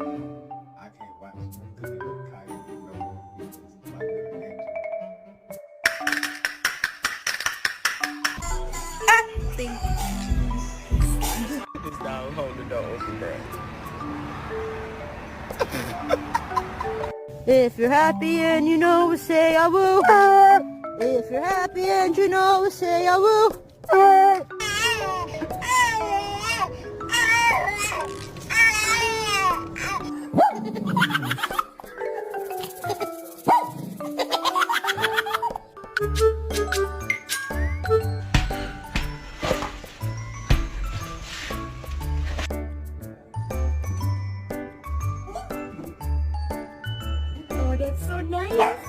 I can't watch because they look kind of it's like Acting. this dog hold the door open, bro. If you're happy and you know it, say I will. If you're happy and you know it, say I will. Oh, that's so nice.